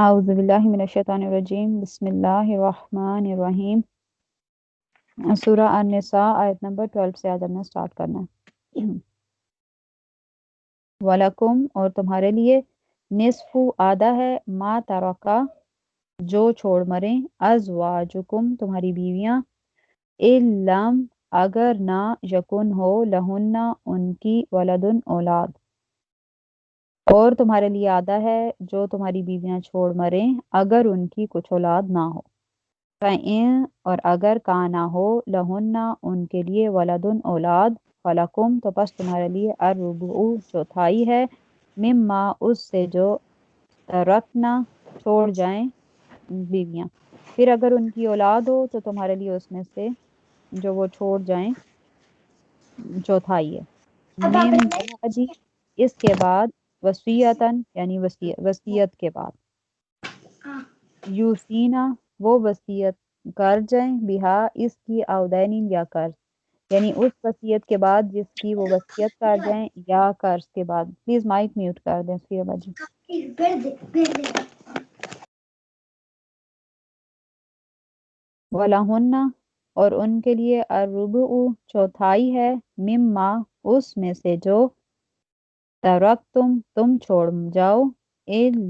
اعوذ باللہ من الشیطان الرجیم بسم اللہ الرحمن الرحیم۔ سورہ النساء آیت نمبر 12 سے آج ہم نے سٹارٹ کرنا ہے۔ وَلَكُمْ اور تمہارے لیے نصف آدھا ہے ما ترکا جو چھوڑ مریں ازواجکم تمہاری بیویاں اِلَّم اگر نہ یکن ہو لہن ان کی ولدن اولاد، اور تمہارے لیے آدھا ہے جو تمہاری بیویاں چھوڑ مریں اگر ان کی کچھ اولاد نہ ہو۔ فَإِن اور اگر کانا ہو لہن ان کے لیے ولدن اولاد فلکم تو پس تمہارے لیے الربع چوتھائی ہے مما اس سے جو ترکنا چھوڑ جائیں بیویاں، پھر اگر ان کی اولاد ہو تو تمہارے لیے اس میں سے جو وہ چھوڑ جائیں چوتھائی ہے۔ من بعد اس کے بعد وصیتاً یعنی وصیت کے بعد، یوسینا وہ وصیت کر جائیں بہا اس کی اودین یا قرض، یعنی اس وصیت کے بعد جس کی وہ وصیت کر جائیں یا قرض کے بعد۔ پلیز مائک میوٹ کر دیں سفیہ باجی۔ وَلَہُنَّ اور ان کے لیے الربع چوتھائی ہے مما اس میں سے جو تم چھوڑ جاؤ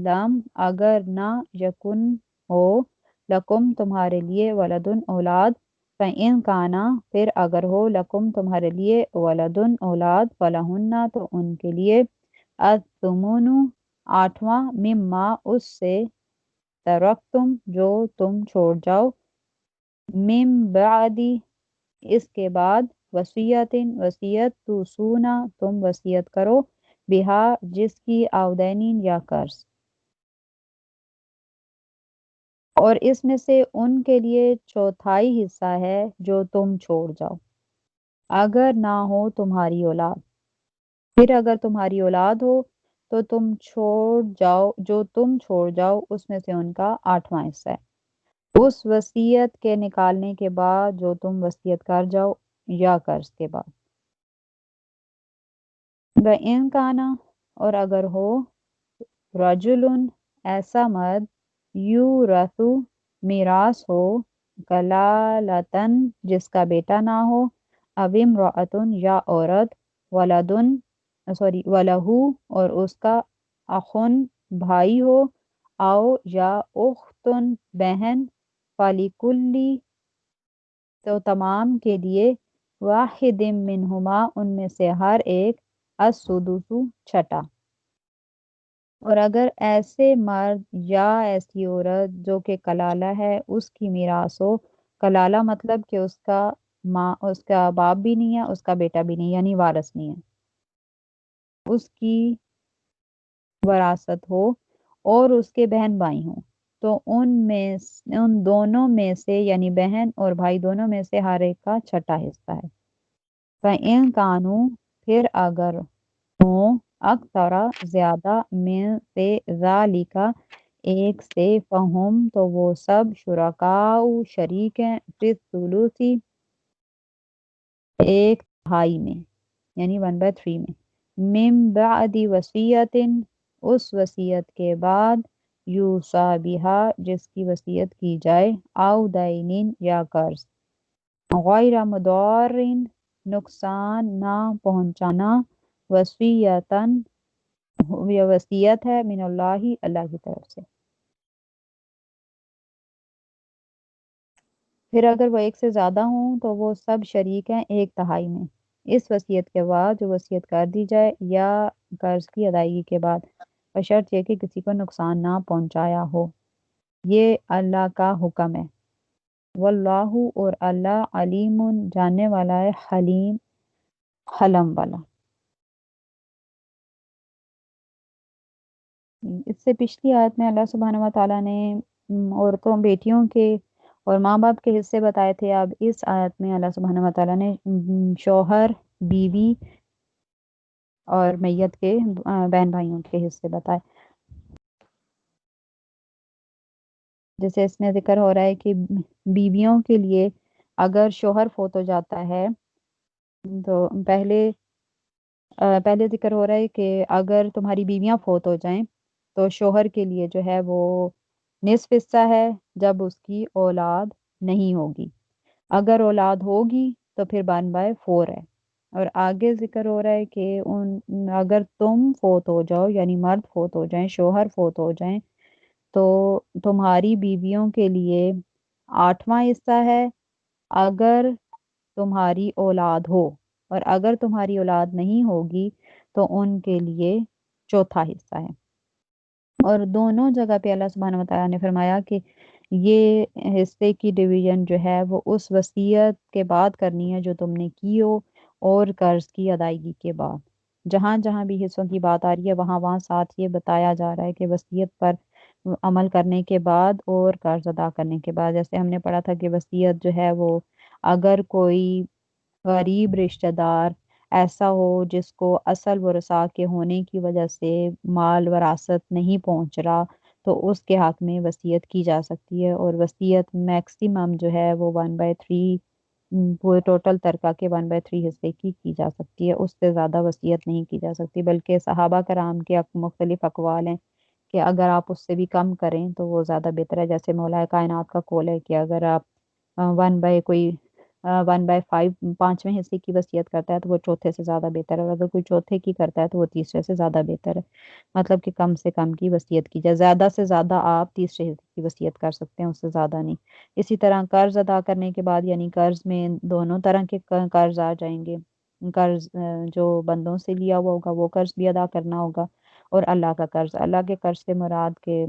لم اگر نہ یکن ہو لکم تمہارے لیے ولدن اولاد، فَإِن کانا پھر اگر ہو لکم تمہارے لیے ولدن اولاد فلہن تو ان کے لیے الثمن آٹھواں مما اس سے ترکتم جو تم چھوڑ جاؤ من بعد اس کے بعد وصیت توصونا تم وصیت کرو بہا جس کی اودین یا قرض، اور اس میں سے ان کے لیے چوتھائی حصہ ہے جو تم چھوڑ جاؤ اگر نہ ہو تمہاری اولاد، پھر اگر تمہاری اولاد ہو تو تم چھوڑ جاؤ اس میں سے ان کا آٹھواں حصہ ہے اس وصیت کے نکالنے کے بعد جو تم وصیت کر جاؤ یا قرض کے بعد۔ وَإِن کانا اور اگر ہو رجل ایسا مرد یورث میراث ہو کلالتن جس کا بیٹا نہ ہو او امرأتن یا عورت ولہو اور اس کا اخن بھائی ہو او یا اختن بہن فلکلی تو تمام کے لیے واحد منہما ان میں سے ہر ایک السدس چھٹا، اور اگر ایسے مرد یا ایسی عورت جو کہ کلالہ ہے اس کی میراث ہو، کلالہ مطلب کہ اس کا باپ بھی نہیں ہے اس کا بیٹا بھی نہیں یعنی وارث نہیں ہے، اس کی وراثت ہو اور اس کے بہن بھائی ہوں تو ان دونوں میں سے یعنی بہن اور بھائی دونوں میں سے ہر ایک کا چھٹا حصہ ہے۔ فَإِن کانوا پھر اگر ہوں اکثرا زیادہ من سے ذالک ایک سے فہم تو وہ سب شرکاء شریک ہیں فی الثلث ایک تہائی میں یعنی 1/3 میں من بعد وصیت اس وصیت کے بعد یوصی بہا جس کی وصیت کی جائے او دین یا قرض غیر مضارٍ نقصان نہ پہنچانا وصیتاً یہ وصیت ہے من اللہ اللہ کی طرف سے۔ پھر اگر وہ ایک سے زیادہ ہوں تو وہ سب شریک ہیں ایک تہائی میں اس وصیت کے بعد جو وصیت کر دی جائے یا قرض کی ادائیگی کے بعد، بشرط یہ کہ کسی کو نقصان نہ پہنچایا ہو۔ یہ اللہ کا حکم ہے۔ واللہ اور اللہ علیم جاننے والا ہے، حلیم حلم والا۔ اس سے پچھلی آیت میں اللہ سبحانہ و تعالیٰ نے عورتوں بیٹیوں کے اور ماں باپ کے حصے بتائے تھے، اب اس آیت میں اللہ سبحانہ و تعالیٰ نے شوہر، بیوی اور میت کے بہن بھائیوں کے حصے بتائے۔ جیسے اس میں ذکر ہو رہا ہے کہ بیویوں کے لیے اگر شوہر فوت ہو جاتا ہے تو پہلے ذکر ہو رہا ہے کہ اگر تمہاری بیویاں فوت ہو جائیں تو شوہر کے لیے جو ہے وہ نصف حصہ ہے جب اس کی اولاد نہیں ہوگی، اگر اولاد ہوگی تو پھر 1/4 ہے۔ اور آگے ذکر ہو رہا ہے کہ اگر تم فوت ہو جاؤ، یعنی مرد فوت ہو جائیں، شوہر فوت ہو جائیں، تو تمہاری بیویوں کے لیے 8واں حصہ ہے اگر تمہاری اولاد ہو، اور اگر تمہاری اولاد نہیں ہوگی تو ان کے لیے چوتھا حصہ ہے۔ اور دونوں جگہ پہ اللہ سبحانہ وتعالیٰ نے فرمایا کہ یہ حصے کی ڈویژن جو ہے وہ اس وصیت کے بعد کرنی ہے جو تم نے کی ہو، اور قرض کی ادائیگی کے بعد۔ جہاں جہاں بھی حصوں کی بات آ رہی ہے وہاں وہاں ساتھ یہ بتایا جا رہا ہے کہ وصیت پر عمل کرنے کے بعد اور قرض ادا کرنے کے بعد۔ جیسے ہم نے پڑھا تھا کہ وصیت جو ہے وہ اگر کوئی غریب رشتہ دار ایسا ہو جس کو اصل ورثاء کے ہونے کی وجہ سے مال وراثت نہیں پہنچ رہا، تو اس کے حق میں وصیت کی جا سکتی ہے، اور وصیت میکسیمم جو ہے وہ 1/3 پورے ٹوٹل ترکہ کے 1/3 حصے کی جا سکتی ہے، اس سے زیادہ وصیت نہیں کی جا سکتی۔ بلکہ صحابہ کرام کے مختلف اقوال ہیں کہ اگر آپ اس سے بھی کم کریں تو وہ زیادہ بہتر ہے۔ جیسے مولا کائنات کا قول ہے کہ اگر آپ 1/5 5ویں حصے کی وصیت کرتا ہے تو وہ چوتھے سے زیادہ بہتر ہے، اور اگر کوئی چوتھے کی کرتا ہے تو وہ تیسرے سے زیادہ بہتر ہے۔ مطلب کہ کم سے کم کی وصیت کی جائے، زیادہ سے زیادہ آپ تیسرے حصے کی وصیت کر سکتے ہیں، اس سے زیادہ نہیں۔ اسی طرح قرض ادا کرنے کے بعد، یعنی قرض میں دونوں طرح کے قرض آ جائیں گے۔ قرض جو بندوں سے لیا ہوا ہوگا وہ قرض بھی ادا کرنا ہوگا، اور اللہ کا قرض۔ اللہ کے قرض سے مراد کہ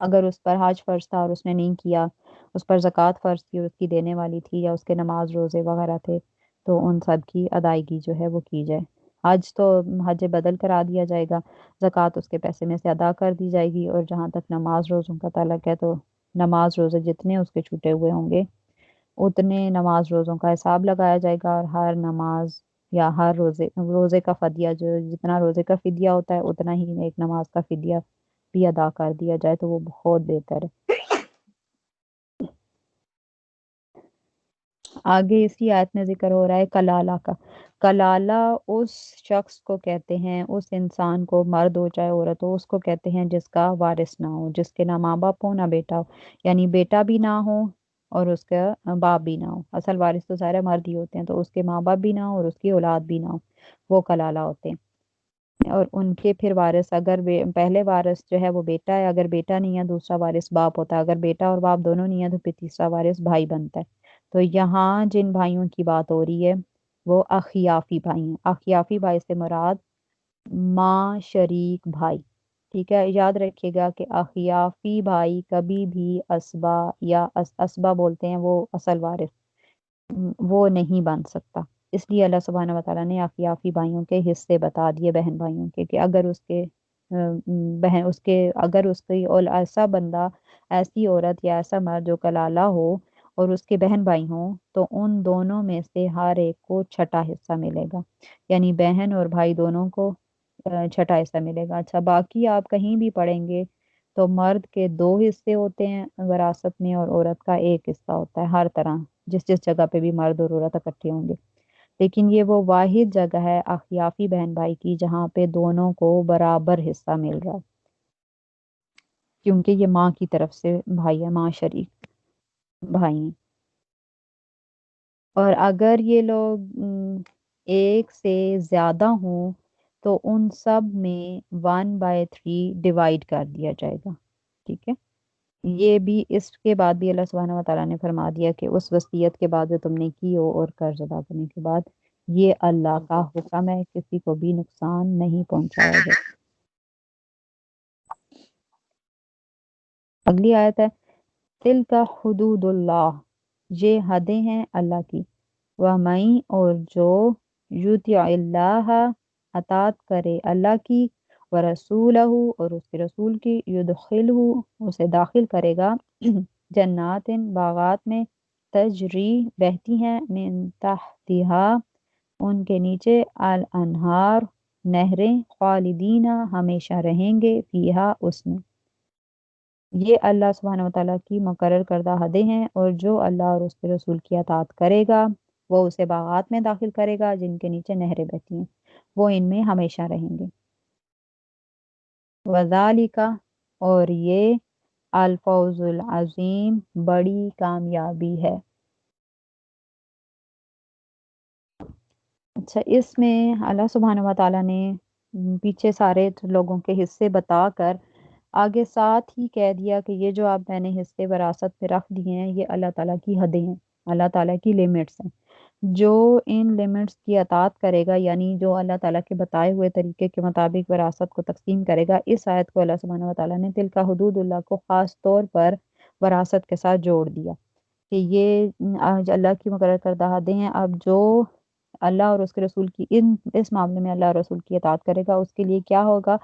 اگر اس پر حج فرض تھا اور اس نے نہیں کیا، اس پر زکوٰۃ فرض تھی اور اس کی دینے والی تھی، یا اس کے نماز روزے وغیرہ تھے، تو ان سب کی ادائیگی جو ہے وہ کی جائے۔ حج تو حج بدل کرا دیا جائے گا، زکوٰۃ اس کے پیسے میں سے ادا کر دی جائے گی، اور جہاں تک نماز روزوں کا تعلق ہے تو نماز روزے جتنے اس کے چھوٹے ہوئے ہوں گے اتنے نماز روزوں کا حساب لگایا جائے گا، اور ہر نماز یا ہر روزے کا فدیہ، جو جتنا روزے کا فدیہ ہوتا ہے اتنا ہی ایک نماز کا فدیہ بھی ادا کر دیا جائے تو وہ بہت بہتر ہے۔ آگے اسی آیت میں ذکر ہو رہا ہے کلالہ کا۔ کلالہ اس شخص کو کہتے ہیں، اس انسان کو، مرد ہو چاہے عورت ہو، اس کو کہتے ہیں جس کا وارث نہ ہو، جس کے نہ ماں باپ ہو نہ بیٹا ہو، یعنی بیٹا بھی نہ ہو اور اس کا باپ بھی نہ ہو۔ اصل وارث تو سارے مرد ہی ہوتے ہیں، تو اس کے ماں باپ بھی نہ ہو اور اس کی اولاد بھی نہ ہو، وہ کلالہ ہوتے ہیں۔ اور ان کے پھر وارث، اگر پہلے وارث جو ہے وہ بیٹا ہے، اگر بیٹا نہیں ہے دوسرا وارث باپ ہوتا ہے، اگر بیٹا اور باپ دونوں نہیں ہے تو پھر تیسرا وارث بھائی بنتا ہے۔ تو یہاں جن بھائیوں کی بات ہو رہی ہے وہ اخیافی بھائی ہیں۔ اخیافی بھائی سے مراد ماں شریک بھائی، ٹھیک ہے۔ یاد رکھیے گا کہ اخیافی بھائی کبھی بھی اسبا یا اسبا بولتے ہیں وہ اصل وارث، وہ نہیں بن سکتا۔ اس لیے اللہ سبحانہ وتعالیٰ نے اخیافی بھائیوں کے حصے بتا دیے بہن بھائیوں کے، کہ اگر اس کے اگر اس کی ایسا بندہ، ایسی عورت یا ایسا مرد جو کلالہ ہو اور اس کے بہن بھائی ہوں، تو ان دونوں میں سے ہر ایک کو چھٹا حصہ ملے گا، یعنی بہن اور بھائی دونوں کو چھٹا حصہ ملے گا۔ اچھا، باقی آپ کہیں بھی پڑھیں گے تو مرد کے 2 حصے ہوتے ہیں وراثت میں، اور عورت کا 1 حصہ ہوتا ہے، ہر طرح جس جس جگہ پہ بھی مرد اور عورت اکٹھے ہوں گے۔ لیکن یہ وہ واحد جگہ ہے اخیافی بہن بھائی کی جہاں پہ دونوں کو برابر حصہ مل رہا ہے، کیونکہ یہ ماں کی طرف سے بھائی ہے، ماں شریک بھائی ہیں۔ اور اگر یہ لوگ ایک سے زیادہ ہوں تو ان سب میں 1/3 ڈیوائڈ کر دیا جائے گا، ٹھیک ہے۔ یہ بھی اس کے بعد بھی اللہ سبحانہ وتعالیٰ نے فرما دیا کہ اس وصیت کے بعد جو تم نے کی ہو اور قرض ادا کرنے کے بعد، یہ اللہ کا حکم ہے، کسی کو بھی نقصان نہیں پہنچایا جائے۔ اگلی آیت ہے تل کا حدود اللہ، یہ حدیں ہیں اللہ کی۔ وَمَن، اور جو یطع اللہ، اطاعت کرے اللہ کی، ورسولہ، اور اس کے رسول کی، یدخلہ، اسے داخل کرے گا، جنات، باغات میں، تجری، بہتی ہیں، من تحتہا، ان کے نیچے، الانہار، نہریں، خالدین، ہمیشہ رہیں گے، فیہا، اس میں۔ یہ اللہ سبحانہ وتعالیٰ کی مقرر کردہ حدیں ہیں، اور جو اللہ اور اس کے رسول کی اطاعت کرے گا وہ اسے باغات میں داخل کرے گا جن کے نیچے نہریں بہتی ہیں، وہ ان میں ہمیشہ رہیں گے۔ وذالک، اور یہ الفوز العظیم بڑی کامیابی ہے۔ اچھا، اس میں اللہ سبحانہ و تعالیٰ نے پیچھے سارے لوگوں کے حصے بتا کر آگے ساتھ ہی کہہ دیا کہ یہ جو آپ میں نے حصے وراثت پہ رکھ دیے ہیں یہ اللہ تعالیٰ کی حدیں ہیں، اللہ تعالیٰ کی لیمٹس ہیں۔ جو ان لیمٹس کی اطاعت کرے گا، یعنی جو اللہ تعالیٰ کے بتائے ہوئے طریقے کے مطابق وراثت کو تقسیم کرے گا، اس آیت کو اللہ سبحانہ و تعالیٰ نے تلک حدود اللہ کو خاص طور پر وراثت کے ساتھ جوڑ دیا کہ یہ آج اللہ کی مقرر کردہ حدیں ہیں۔ اب جو اللہ اور اس کے رسول کی اس معاملے میں اللہ اور رسول کی اطاعت کرے گا، اس کے لیے کیا ہوگا؟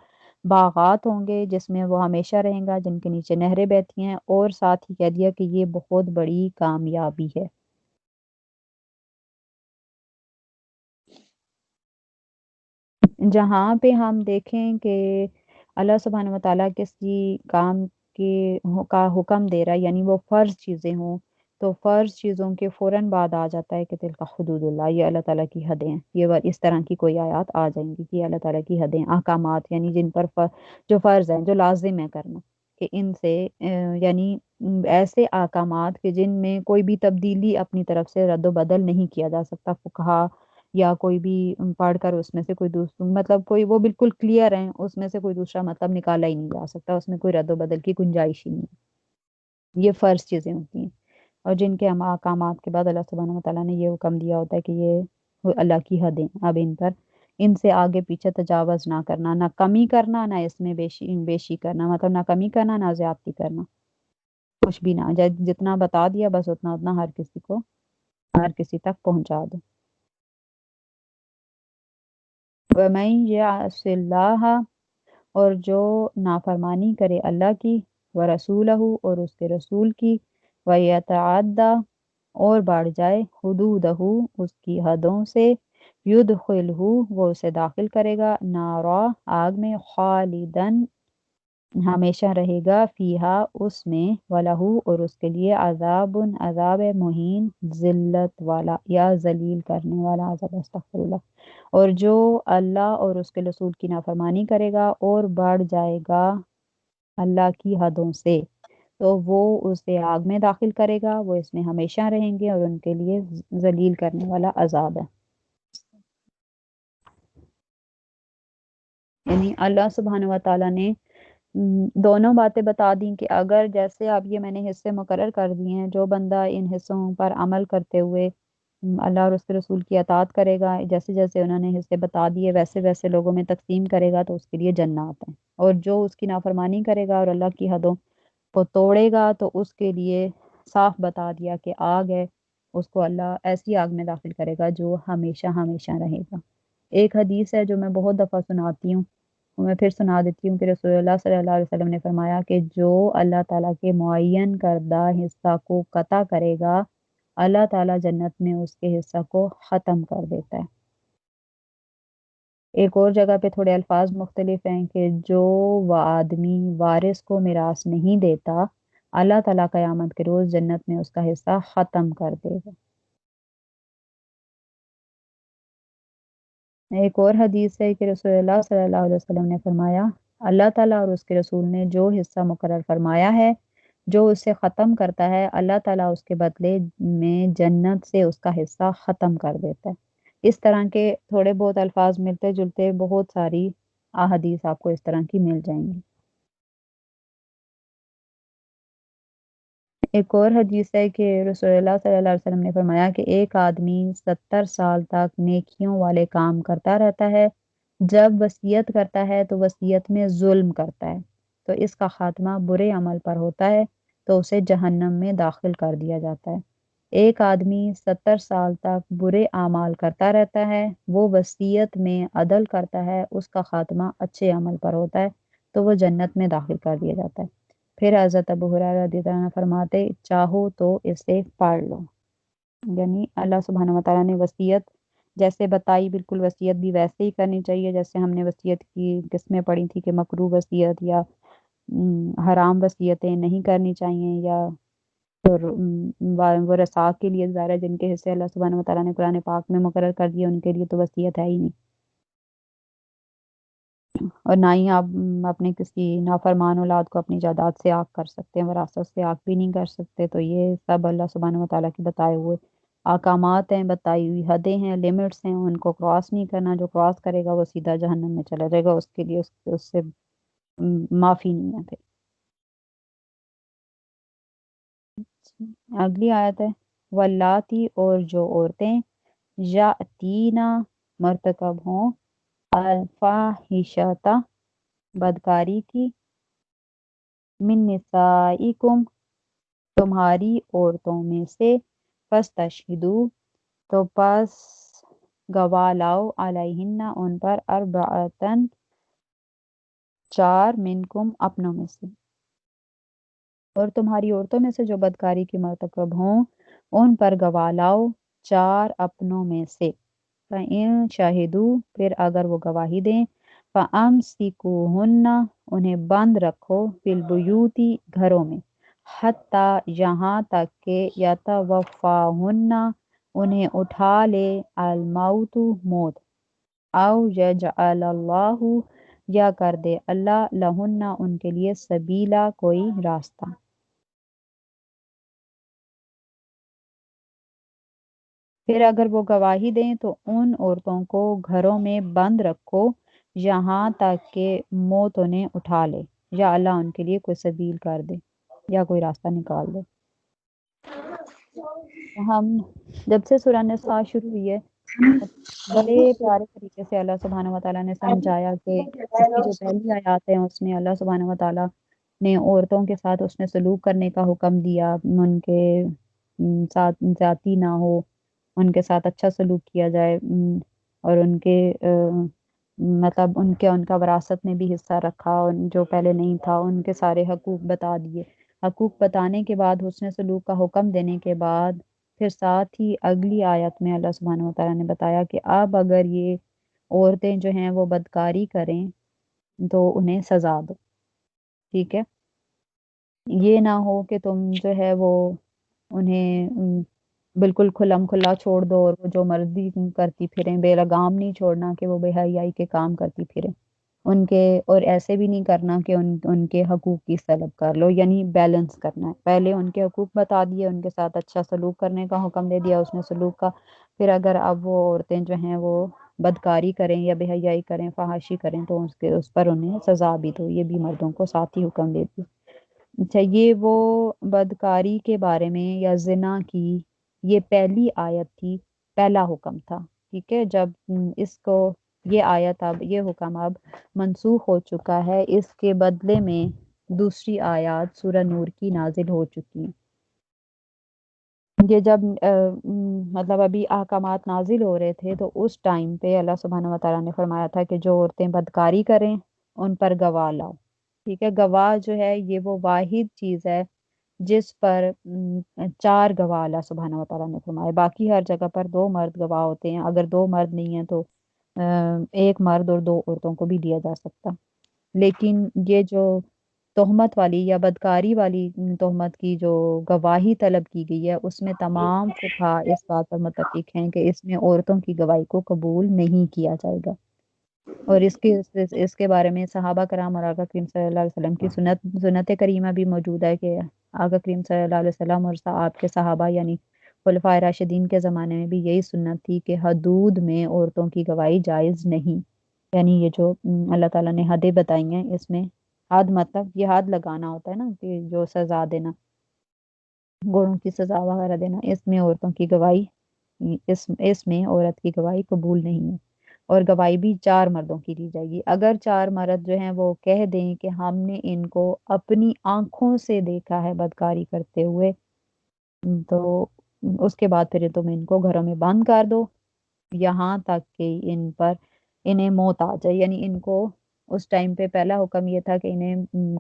باغات ہوں گے جس میں وہ ہمیشہ رہیں گا، جن کے نیچے نہریں بہتی ہیں، اور ساتھ ہی کہہ دیا کہ یہ بہت بڑی کامیابی ہے۔ جہاں پہ ہم دیکھیں کہ اللہ سبحانہ وتعالیٰ کسی کام کا حکم دے رہا ہے، یعنی وہ فرض چیزیں ہوں، تو فرض چیزوں کے فوراً بعد آ جاتا ہے کہ تلک حدود اللہ، یہ اللہ تعالیٰ کی حدیں ہیں۔ یہ اس طرح کی کوئی آیات آ جائیں گی کہ یہ اللہ تعالیٰ کی حدیں، احکامات، یعنی جن پر جو فرض ہیں، جو لازم ہے کرنا، کہ ان سے یعنی ایسے احکامات کہ جن میں کوئی بھی تبدیلی اپنی طرف سے رد و بدل نہیں کیا جا سکتا، فقہا یا کوئی بھی پڑھ کر اس میں سے کوئی دوسرا مطلب کوئی وہ بالکل کلیئر ہیں، اس میں سے کوئی دوسرا مطلب نکالا ہی نہیں جا سکتا، اس میں کوئی رد و بدل کی گنجائش ہی نہیں ہے۔ یہ فرض چیزیں ہوتی ہیں، اور جن کے احکامات کے بعد اللہ سبحانہ وتعالیٰ نے یہ حکم دیا ہوتا ہے کہ یہ اللہ کی حدیں، اب ان سے آگے پیچھے تجاوز نہ کرنا، نہ کمی کرنا، نہ اس میں بیشی کرنا، مطلب نہ کمی کرنا نہ زیادتی کرنا، کچھ بھی نہ، جتنا بتا دیا بس اتنا ہر کسی تک پہنچا دو۔ وَمَن يَعْصِ اللَّهَ، اور جو نافرمانی کرے اللہ کی، وَرَسُولَهُ، اور اس کے رسول کی، وَيَتَعَدَّ، اور بڑھ جائے، حدودہ، اس کی حدوں سے، یدخلہ، وہ اسے داخل کرے گا، نارا، آگ میں، خالدن، ہمیشہ رہے گا، فیہا، اس میں، وَلَہُ، اور اس کے لیے، عذاب، عذاب مہین، ذلت والا یا ذلیل کرنے والا عذاب، استغفر اللہ۔ اور جو اللہ اور اس کے رسول کی نافرمانی کرے گا اور بڑھ جائے گا اللہ کی حدوں سے، تو وہ اسے آگ میں داخل کرے گا، وہ اس میں ہمیشہ رہیں گے، اور ان کے لیے ذلیل کرنے والا عذاب ہے۔ یعنی اللہ سبحانہ و تعالیٰ نے دونوں باتیں بتا دیں کہ اگر جیسے اب یہ میں نے حصے مقرر کر دیے ہیں، جو بندہ ان حصوں پر عمل کرتے ہوئے اللہ اور اس کے رسول کی اطاعت کرے گا، جیسے جیسے انہوں نے حصے بتا دیے ویسے ویسے لوگوں میں تقسیم کرے گا، تو اس کے لیے جنات ہیں، اور جو اس کی نافرمانی کرے گا اور اللہ کی حدوں کو توڑے گا تو اس کے لیے صاف بتا دیا کہ آگ ہے، اس کو اللہ ایسی آگ میں داخل کرے گا جو ہمیشہ ہمیشہ رہے گا۔ ایک حدیث ہے جو میں بہت دفعہ سناتی ہوں، میں پھر سنا دیتی ہوں، کہ رسول اللہ صلی اللہ علیہ وسلم نے فرمایا کہ جو اللہ تعالیٰ کے معین کردہ حصہ کو قطع کرے گا، اللہ تعالیٰ جنت میں اس کے حصہ کو ختم کر دیتا ہے۔ ایک اور جگہ پہ تھوڑے الفاظ مختلف ہیں کہ جو وہ آدمی وارث کو میراث نہیں دیتا، اللہ تعالیٰ قیامت کے روز جنت میں اس کا حصہ ختم کر دے گا۔ ایک اور حدیث ہے کہ رسول اللہ صلی اللہ علیہ وسلم نے فرمایا، اللہ تعالیٰ اور اس کے رسول نے جو حصہ مقرر فرمایا ہے، جو اسے ختم کرتا ہے، اللہ تعالیٰ اس کے بدلے میں جنت سے اس کا حصہ ختم کر دیتا ہے۔ اس طرح کے تھوڑے بہت الفاظ ملتے جلتے بہت ساری احادیث آپ کو اس طرح کی مل جائیں گی۔ ایک اور حدیث ہے کہ رسول اللہ صلی اللہ علیہ وسلم نے فرمایا کہ ایک آدمی 70 سال تک نیکیوں والے کام کرتا رہتا ہے، جب وصیت کرتا ہے تو وصیت میں ظلم کرتا ہے، تو اس کا خاتمہ برے عمل پر ہوتا ہے، تو اسے جہنم میں داخل کر دیا جاتا ہے۔ ایک آدمی 70 سال تک برے اعمال کرتا رہتا ہے، وہ وصیت میں عدل کرتا ہے، اس کا خاتمہ اچھے عمل پر ہوتا ہے، تو وہ جنت میں داخل کر دیا جاتا ہے۔ پھر حضرت ابو ہریرہ رضی اللہ عنہ فرماتے، چاہو تو اسے پڑھ لو، یعنی اللہ سبحانہ وتعالیٰ نے وصیت جیسے بتائی، بالکل وصیت بھی ویسے ہی کرنی چاہیے جیسے ہم نے وصیت کی قسمیں پڑھی تھی کہ مکروہ وصیت یا حرام وصیتیں نہیں کرنی چاہیے، یا وہ رساخ کے لیے ظاہر ہے جن کے حصے اللہ سبحانہ وتعالیٰ نے قرآن پاک میں مقرر کر دیے، ان کے لیے تو وصیت ہے ہی نہیں۔ اور نہ ہی آپ اپنے کسی نافرمان اولاد کو اپنی جائیداد سے آگ کر سکتے ہیں، وراثت سے آگ بھی نہیں کر سکتے۔ تو یہ سب اللہ سبحانہ و تعالیٰ کے بتائے ہوئے احکامات ہیں، بتائی ہوئی حدیں ہیں، لمٹس ہیں، ان کو کراس نہیں کرنا۔ جو کراس کرے گا وہ سیدھا جہنم میں چلا جائے گا، اس کے لیے اس سے معافی نہیں ہے پھر۔ اگلی آیت ہے واللاتی، اور جو عورتیں یاتینا مرتکب ہوں الفاحشۃ بدکاری کی من نسائکم تمہاری عورتوں میں سے فاستشہدوا تو پس گواہ لاؤ علیہن ان پر اربعتن 4 منکم اپنوں میں سے، اور تمہاری عورتوں میں سے جو بدکاری کی مرتکب ہوں ان پر گواہ لاؤ 4 اپنوں میں سے۔ فَإِن شَهِدُوا پھر اگر وہ گواہی دیں فَأَمْسِكُوهُنَّ انہیں بند رکھو فی البیوت گھروں میں حتیٰ یہاں تک کہ یتوفاہن انہیں اٹھا لے الموت موت، او یجعل اللہ یا کر دے اللہ لہن ان کے لیے سبیلا کوئی راستہ۔ پھر اگر وہ گواہی دیں تو ان عورتوں کو گھروں میں بند رکھو یہاں تک کہ موت انہیں اٹھا لے، یا اللہ ان کے لیے کوئی سبیل کر دے یا کوئی راستہ نکال دے۔ ہم جب سے سورہ نساء شروع ہوئی ہے بڑے پیارے طریقے سے اللہ سبحانہ و تعالیٰ نے سمجھایا کہ اس کی جو پہلی آیات ہیں اس میں اللہ سبحانہ و تعالیٰ نے عورتوں کے ساتھ اس نے سلوک کرنے کا حکم دیا، ان کے ساتھ زیادتی نہ ہو، ان کے ساتھ اچھا سلوک کیا جائے، اور ان کے مطلب ان کا وراثت میں بھی حصہ رکھا، جو پہلے نہیں تھا ان کے سارے حقوق بتا دیے۔ حقوق بتانے کے بعد حسن سلوک کا حکم دینے کے بعد پھر ساتھ ہی اگلی آیت میں اللہ سبحانہ و تعالیٰ نے بتایا کہ اب اگر یہ عورتیں جو ہیں وہ بدکاری کریں تو انہیں سزا دو، ٹھیک ہے؟ یہ نہ ہو کہ تم جو ہے وہ انہیں بالکل کھلم کھلا چھوڑ دو اور وہ جو مرضی کرتی پھریں، بے لگام نہیں چھوڑنا کہ وہ بے حیائی کے کام کرتی پھریں ان کے، اور ایسے بھی نہیں کرنا کہ ان کے حقوق کی طلب کر لو، یعنی بیلنس کرنا ہے۔ پہلے ان کے حقوق بتا دیے، ان کے ساتھ اچھا سلوک کرنے کا حکم دے دیا اس نے سلوک کا، پھر اگر اب وہ عورتیں جو ہیں وہ بدکاری کریں یا بے حیائی کریں، فحاشی کریں تو اس پر انہیں سزا بھی دو، یہ بھی مردوں کو ساتھ ہی حکم دے دی۔ اچھا، یہ وہ بدکاری کے بارے میں یا زنا کی یہ پہلی آیت تھی، پہلا حکم تھا، ٹھیک ہے؟ جب اس کو یہ آیت اب یہ حکم اب منسوخ ہو چکا ہے، اس کے بدلے میں دوسری آیات سورہ نور کی نازل ہو چکی ہیں۔ یہ جب مطلب ابھی احکامات نازل ہو رہے تھے تو اس ٹائم پہ اللہ سبحانہ و تعالیٰ نے فرمایا تھا کہ جو عورتیں بدکاری کریں ان پر گواہ لاؤ، ٹھیک ہے؟ گواہ جو ہے یہ وہ واحد چیز ہے جس پر 4 گواہ اللہ سبحانہ و تعالیٰ نے فرمائے، باقی ہر جگہ پر 2 مرد گواہ ہوتے ہیں، اگر 2 مرد نہیں ہیں تو 1 مرد اور 2 عورتوں کو بھی دیا جا سکتا۔ لیکن یہ جو تہمت والی یا بدکاری والی تہمت کی جو گواہی طلب کی گئی ہے اس میں تمام فقہا اس بات پر متفق ہیں کہ اس میں عورتوں کی گواہی کو قبول نہیں کیا جائے گا، اور اس کے بارے میں صحابہ کرام اور آقا کریم صلی اللہ علیہ وسلم کی سنت کریمہ بھی موجود ہے کہ آقا کریم صلی اللہ علیہ وسلم اور آپ کے صحابہ یعنی خلفائے راشدین کے زمانے میں بھی یہی سنت تھی کہ حدود میں عورتوں کی گواہی جائز نہیں، یعنی یہ جو اللہ تعالیٰ نے حدیں بتائی ہیں اس میں حد مطلب یہ حد لگانا ہوتا ہے نا، کہ جو سزا دینا، گوڑوں کی سزا وغیرہ دینا، اس میں عورتوں کی گواہی اس میں عورت کی گواہی قبول نہیں ہے، اور گواہی بھی 4 مردوں کی دی جائے گی۔ اگر 4 مرد جو ہیں وہ کہہ دیں کہ ہم نے ان کو اپنی آنکھوں سے دیکھا ہے بدکاری کرتے ہوئے، تو اس کے بعد پھر تم ان کو گھروں میں بند کر دو یہاں تک کہ انہیں موت آ جائے، یعنی ان کو اس ٹائم پہ پہلا حکم یہ تھا کہ انہیں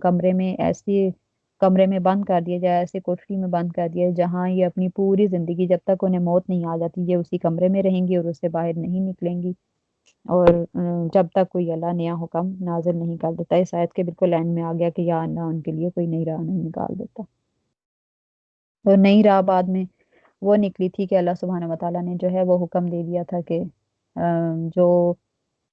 کمرے میں بند کر دیا جائے، ایسے کوٹری میں بند کر دیا جہاں یہ اپنی پوری زندگی جب تک انہیں موت نہیں آ جاتی یہ اسی کمرے میں رہیں گی اور اس سے باہر نہیں نکلیں گی، اور جب تک کوئی اللہ نیا حکم نازل نہیں کر دیتا۔ اس آیت کے بالکل اینڈ میں آ گیا کہ یا اللہ ان کے لیے کوئی نئی راہ نہیں نکال دیتا، اور نئی راہ بعد میں وہ نکلی تھی کہ اللہ سبحانہ و تعالیٰ نے جو ہے وہ حکم دے دیا تھا کہ جو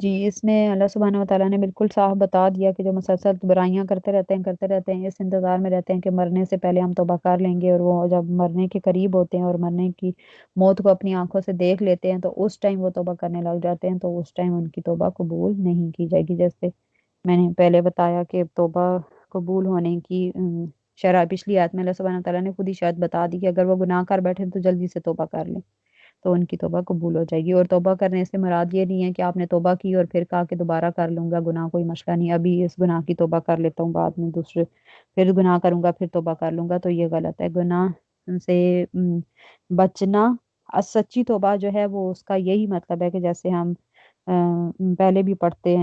جی، اس میں اللہ سبحانہ و تعالیٰ نے بالکل صاف بتا دیا کہ جو مسلسل برائیاں کرتے رہتے ہیں، اس انتظار میں رہتے ہیں کہ مرنے سے پہلے ہم توبہ کر لیں گے، اور وہ جب مرنے کے قریب ہوتے ہیں اور مرنے کی موت کو اپنی آنکھوں سے دیکھ لیتے ہیں تو اس ٹائم وہ توبہ کرنے لگ جاتے ہیں، تو اس ٹائم ان کی توبہ قبول نہیں کی جائے گی۔ جیسے میں نے پہلے بتایا کہ توبہ قبول ہونے کی شرح پچھلی آیت میں اللہ سبحانہ و تعالیٰ نے خود ہی شاید بتا دی کہ اگر وہ گناہ کر بیٹھے تو جلدی سے توبہ کر لیں تو ان کی توبہ قبول ہو جائے گی۔ اور توبہ کرنے سے مراد یہ نہیں ہے کہ آپ نے توبہ کی اور پھر کہا کہ دوبارہ کر لوں گا گناہ، کوئی مسئلہ نہیں، ابھی اس گناہ کی توبہ کر لیتا ہوں، بعد میں دوسرے پھر گناہ کروں گا، پھر توبہ کر لوں گا، تو یہ غلط ہے۔ گناہ سے بچنا، سچی توبہ جو ہے وہ اس کا یہی مطلب ہے کہ جیسے ہم پہلے بھی پڑھتے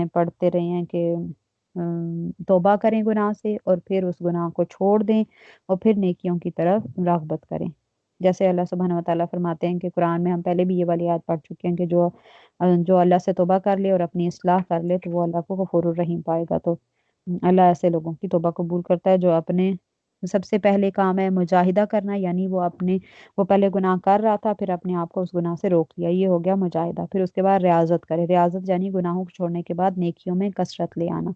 رہے ہیں کہ توبہ کریں گناہ سے اور پھر اس گناہ کو چھوڑ دیں اور پھر نیکیوں کی طرف رغبت کریں۔ جیسے اللہ سبحانہ و تعالیٰ فرماتے ہیں کہ قرآن میں ہم پہلے بھی یہ والی آیت پڑھ چکے ہیں کہ جو اللہ سے توبہ کر لے اور اپنی اصلاح کر لے تو وہ اللہ کو غفور الرحیم پائے گا۔ تو اللہ ایسے لوگوں کی توبہ قبول کرتا ہے جو اپنے سب سے پہلے کام ہے مجاہدہ کرنا، یعنی وہ پہلے گناہ کر رہا تھا، پھر اپنے آپ کو اس گناہ سے روک لیا، یہ ہو گیا مجاہدہ۔ پھر اس کے بعد ریاضت کرے، ریاضت یعنی گناہوں کو چھوڑنے کے بعد نیکیوں میں کثرت لے آنا۔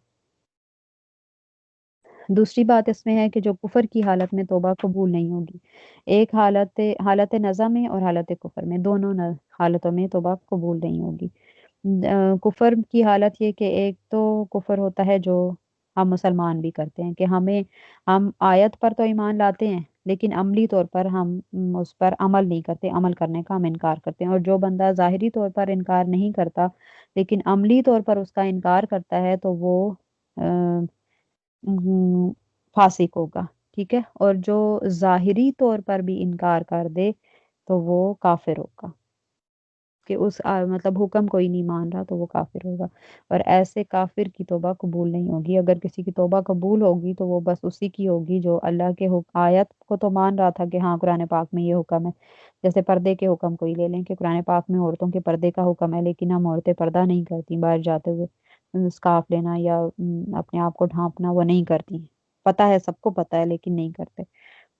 دوسری بات اس میں ہے کہ جو کفر کی حالت میں توبہ قبول نہیں ہوگی، ایک حالت نزع میں اور حالت کفر میں، دونوں حالتوں میں توبہ قبول نہیں ہوگی۔ کفر کی حالت یہ کہ ایک تو کفر ہوتا ہے جو ہم مسلمان بھی کرتے ہیں کہ ہم آیت پر تو ایمان لاتے ہیں لیکن عملی طور پر ہم اس پر عمل نہیں کرتے، عمل کرنے کا ہم انکار کرتے ہیں۔ اور جو بندہ ظاہری طور پر انکار نہیں کرتا لیکن عملی طور پر اس کا انکار کرتا ہے تو وہ فاسق ہوگا، ٹھیک ہے، اور جو ظاہری طور پر بھی انکار کر دے تو وہ کافر ہوگا کہ مطلب حکم کوئی نہیں مان رہا تو وہ کافر ہوگا، اور ایسے کافر کی توبہ قبول نہیں ہوگی۔ اگر کسی کی توبہ قبول ہوگی تو وہ بس اسی کی ہوگی جو اللہ کے آیت کو تو مان رہا تھا کہ ہاں قرآن پاک میں یہ حکم ہے، جیسے پردے کے حکم کو ہی لے لیں کہ قرآن پاک میں عورتوں کے پردے کا حکم ہے لیکن ہم عورتیں پردہ نہیں کرتی، باہر جاتے ہوئے اسکارف لینا یا اپنے آپ کو ڈھانپنا وہ نہیں کرتی، پتہ ہے سب کو پتہ ہے لیکن نہیں کرتے،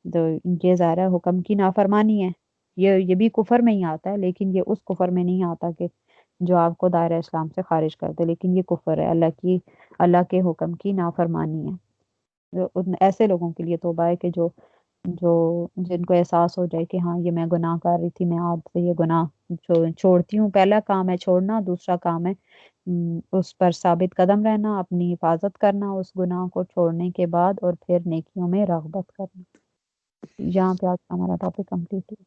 تو یہ ظاہر حکم کی نافرمانی ہے۔ یہ بھی کفر میں ہی آتا ہے لیکن یہ اس کفر میں نہیں آتا کہ جو آپ کو دائرہ اسلام سے خارج کر دے، لیکن یہ کفر ہے، اللہ کے حکم کی نافرمانی ہے۔ ایسے لوگوں کے لیے توبہ ہے کہ جن کو احساس ہو جائے کہ ہاں یہ میں گناہ کر رہی تھی، میں آج سے یہ گناہ چھوڑتی ہوں۔ پہلا کام ہے چھوڑنا، دوسرا کام ہے اس پر ثابت قدم رہنا، اپنی حفاظت کرنا اس گناہ کو چھوڑنے کے بعد، اور پھر نیکیوں میں رغبت کرنا۔ یہاں پہ آج کا ہمارا ٹاپک کمپلیٹ ہے۔